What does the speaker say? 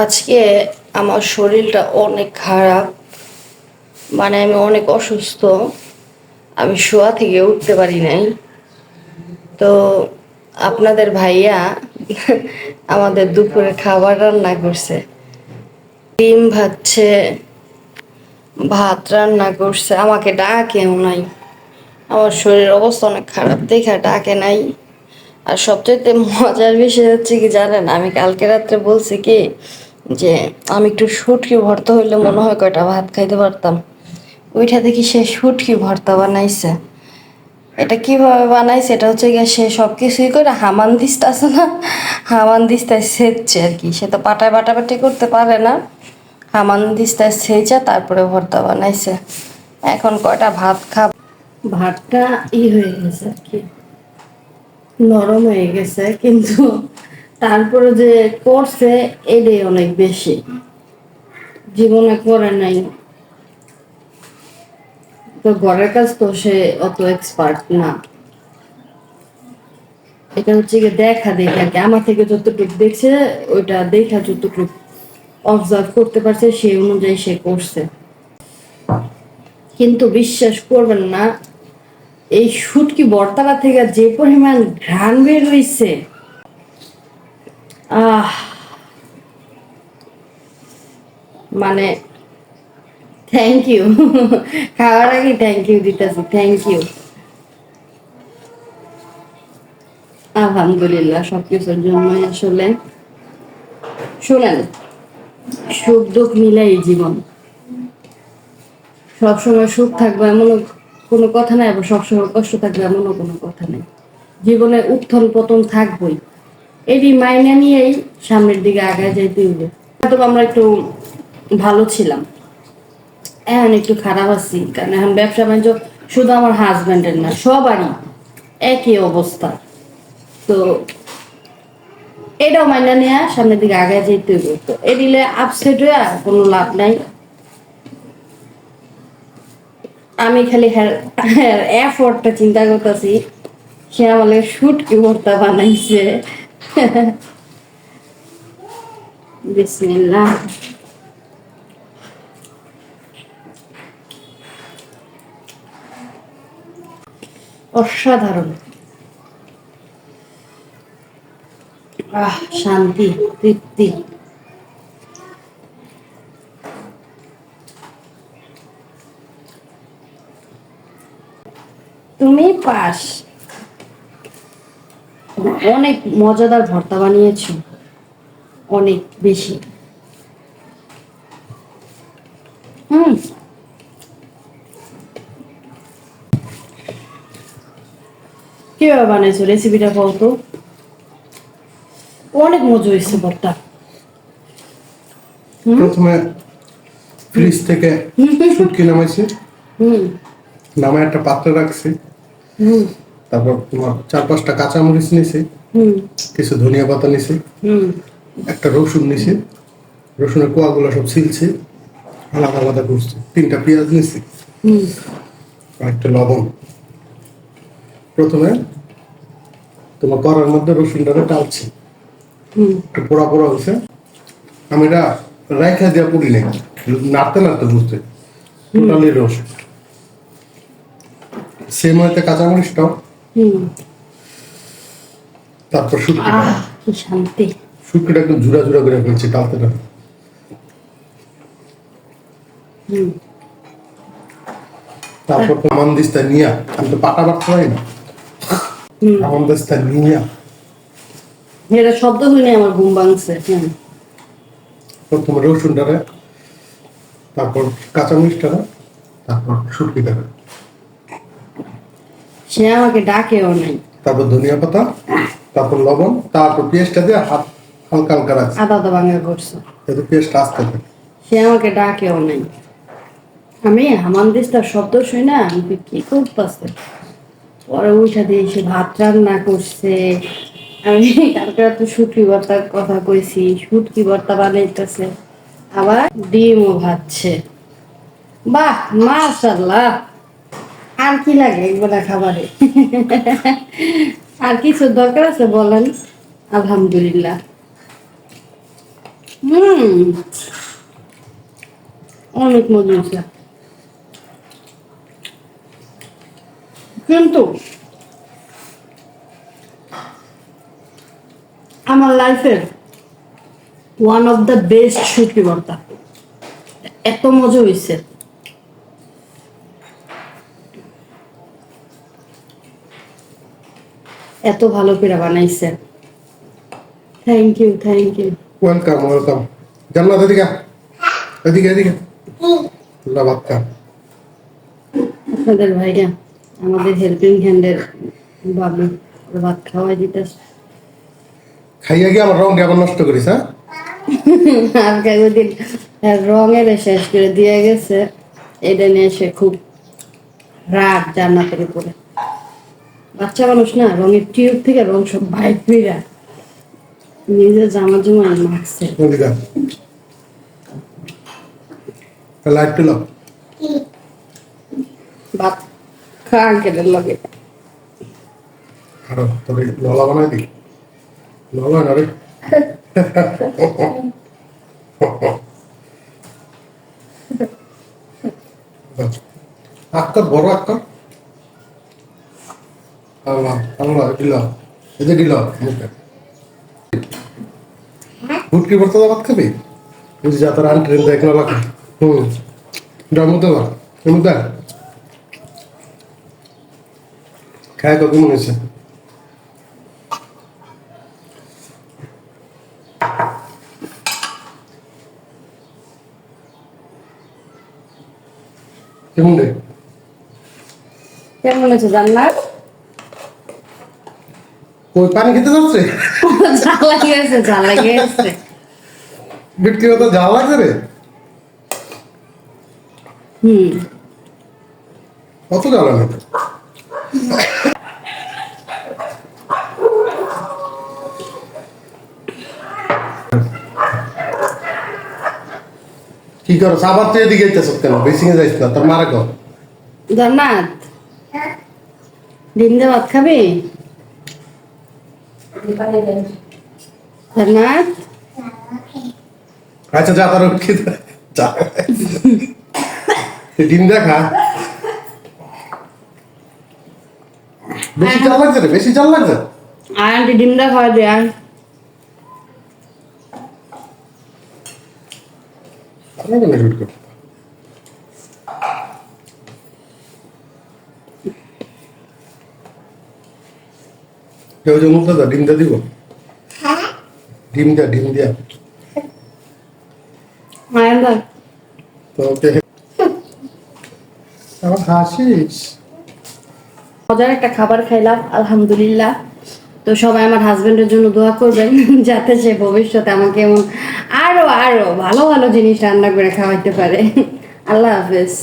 আজকে আমার শরীরটা অনেক খারাপ, মানে আমি অনেক অসুস্থ। আমি শোয়া থেকে উঠতে পারি নাই। তো আপনাদের ভাইয়া আমাদের দুপুরে খাবার রান্না করছে, ডিম ভাজছে, ভাত রান্না করছে। আমাকে ডাকেও নাই, আমার শরীরের অবস্থা অনেক খারাপ দেখা ডাকে নাই। আর সবচেয়ে মজার বিষয় হচ্ছে কি জানেন, আমি কালকে রাত্রে বলছি কি যে আমি একটু শুটকি ভর্তা হইলে মনে হয় কয়টা ভাত খাইতে পারতাম। ওইটা দেখি সে শুটকি ভর্তা বানাইছে। এটা কিভাবে বানাইছে, এটা হচ্ছে গিয়ে সে সব কিছুই করে হামান দিস্তা আছে না, হামান দিস্তায় সেচছে আর কি। সে তো পাটায় বাটাবাটি করতে পারে না, হামান দিস্তায় সেচে তারপরে ভর্তা বানাইছে। এখন কয়টা ভাত খাব, ভাতটা হয়ে গেছে আর কি, নরম হয়ে গেছে, কিন্তু তারপরে যে করছে এটাই অনেক বেশি, জীবনে করে নাই। তো ঘরের কাজ তো সে অত এক্সপার্ট না। এটা হচ্ছে গিয়ে দেখা দেখে আর কি, আমার থেকে যতটুকু দেখছে ওইটা দেখা যতটুকু অবজার্ভ করতে পারছে সেই অনুযায়ী সে করছে। কিন্তু বিশ্বাস করবেন না, এই শুটকি ভর্তাটা থেকে যে পরিমাণ ঘ্রাণ বের হইছে, আহ মানে থ্যাংক ইউ। খাওয়ার আগে থ্যাংক ইউ দিতেছি, থ্যাংক ইউ। আলহামদুলিল্লাহ সবকিছুর জন্যই আসলে। শোনেন, সুখ দুঃখ মিলাই জীবন। সবসময় সুখ থাকবে এমন কোনো কথা নাই, আবার সবসময় কষ্ট থাকবে এমনও কোনো কথা নেই। জীবনে উত্থান পতন থাকবই, এটি মাইনে নিয়েই সামনের দিকে আগায় যাইতে হবে। হয়তো আমরা একটু ভালো ছিলাম, এখন একটু খারাপ আছি, কারণ এখন ব্যবসা বাণিজ্য শুধু আমার হাজব্যান্ডের না, সবারই একই অবস্থা। তো এটাও মাইনা নিয়ে সামনের দিকে আগায় যেতে হবে। তো এদিলে আপসেট হয়ে কোনো লাভ নাই। আমি খালি এফোর্টটা চিন্তা করতেছি, সে আমাকে শুটকি ভর্তা বানাইছে। বিসমিল্লাহ। অসাধারণ, শান্তি, তৃপ্তি। তুমি পাস, অনেক মজাদার ভর্তা বানিয়েছো, অনেক বেশি। হুম, কিভাবে বানাইছো রেসিপিটা বলতো। অনেক মজা হয়েছে ভর্তা। প্রথমে ফ্রিজ থেকে শুটকি নামাইছি, নামায় একটা পাত্রে রাখছি। তারপর তোমার 4-5টা কাঁচামরিচ নিছি, কিছু ধনিয়া পাতা নিছি, একটা রসুন নিছি, রসুনের কোয়াগুলো সব ছিলছি, আলাদা আলাদা করছি। 3টা পেঁয়াজ নিছি, আর একটা লবণ। প্রথমে তোমার কড়ার মধ্যে রসুনটাকে টালছি, একটু পোড়া পোড়া হয়েছে। আমি এটা রাইখা দিয়া পুরি নাই, নাড়তে নাড়তে বুঝতে টোটালি রস। সেম হইতে কাঁচামরিচটাও, তারপর শুটকিটা, কি শান্তি। শুটকিটা একটু ঝুরা ঝুরা করে ফেলছি টালতে টালতে। তারপর তো হামানদিস্তা নিয়া, আমি তো পাটা বাটতে পারি না, হামানদিস্তা নিয়া এটা শব্দ শুনে আমার ঘুম ভাঙছে। প্রথমে রসুনটারে, তারপর কাঁচামরিচটারে, তারপর শুটকিটারে, সে আমাকে ডাকেও নাই। তারপর ধনিয়া পাতা, তারপর লবণ, তারপর পেঁয়াজটা দিয়ে হাত হালকা হালকা রাখছি, আদা আদা ভাঙা করছে। যাতে পেঁয়াজটা আসতে থাকে। সে আমাকে ডাকেও নাই। আমি হামানদিস্তার শব্দ শুই না, আমি কি করতেছে। পরে উঠা দিয়ে সে ভাত রান্না করছে। আমি কালকে তো শুটকি ভর্তার কথা কইছি, শুটকি ভর্তা বানাইতেছে, আবার ডিমও ভাজছে। বাহ, মাশাআল্লাহ। আর কি লাগে এগুলা খাবারে? আর কিছু দরকার আছে বলেন? আলহামদুলিল্লাহ। অনেক মজা হয়েছে, কিন্তু আমার লাইফের ওয়ান অফ দ্য বেস্ট শুটকি ভর্তা। এত মজা হয়েছে, এত ভালো করে বানাইছে। Thank you, thank you. Welcome welcome. Jannat এদিকে এদিকে এদিকে ভাত খা। আপনাদের ভাইয়া আমাদের হেল্পিং হ্যান্ডের বাবু ভাত খাওয়াই দিতেছে। খাইয়া গিয়ে আমার রং আবার নষ্ট করিস, হ্যাঁ? আর কয়েকদিন রঙের শেষ করে দিয়ে গেছে, এটা নিয়ে সে খুব রাগ জান্নাতের উপরে। বাচ্চা মানুষ না, রঙের টিউব থেকে রং সব বাইর ফিরা নিজের জামা জমা মাখছে। এদিকে লাইট তুল। ভাত খা গেলে লাগে। আরো তোর ললা বানাই দি, ললা না রে। আক্কর বড় আক্কর। আল্লাহ আল্লাহ দিল, এতে দিল মুখে। ফুটকি ভর্তা ভাত খাবি? বুঝি যা তোর আন্টি দেখ না লাগে। মতো বা মুদা খায় কত মনে হয়েছে? কেমন রে? কেমন আছে জান্নাত? ওই পানি খেতে যাচ্ছে? ঝাল লাগিয়েছে, ঝাল লাগিয়েছে। বিটকি ভর্তা ঝাল লাগছে রে? কত ঝাল লাগে? কি করো আবার তুই এদিকে যেতেছ কেন? বেশি যাইস না, তোর মারা কর। জান্নাত ডিম দিয়ে ভাত খাবি? জান্নাত আচ্ছা যা তোর খেতে যা। ডিম দেখা বেশি চাল লাগছে রে, বেশি চাল লাগছে। আর আন্টি ডিমটা খাওয়া দে। আর কেউ যে মুখটা দা ডিম দা দিব, ডিম দা ডিম দিয়া মায়ের দা তোকে আমার হাসিস। মজার একটা খাবার খাইলাম আলহামদুলিল্লাহ। তো সবাই আমার হাজবেন্ডের জন্য দোয়া করবেন, যাতে সে ভবিষ্যতে আমাকে এমন আরো আরো ভালো ভালো জিনিস রান্না করে খাওয়াইতে পারে। আল্লাহ হাফেজ।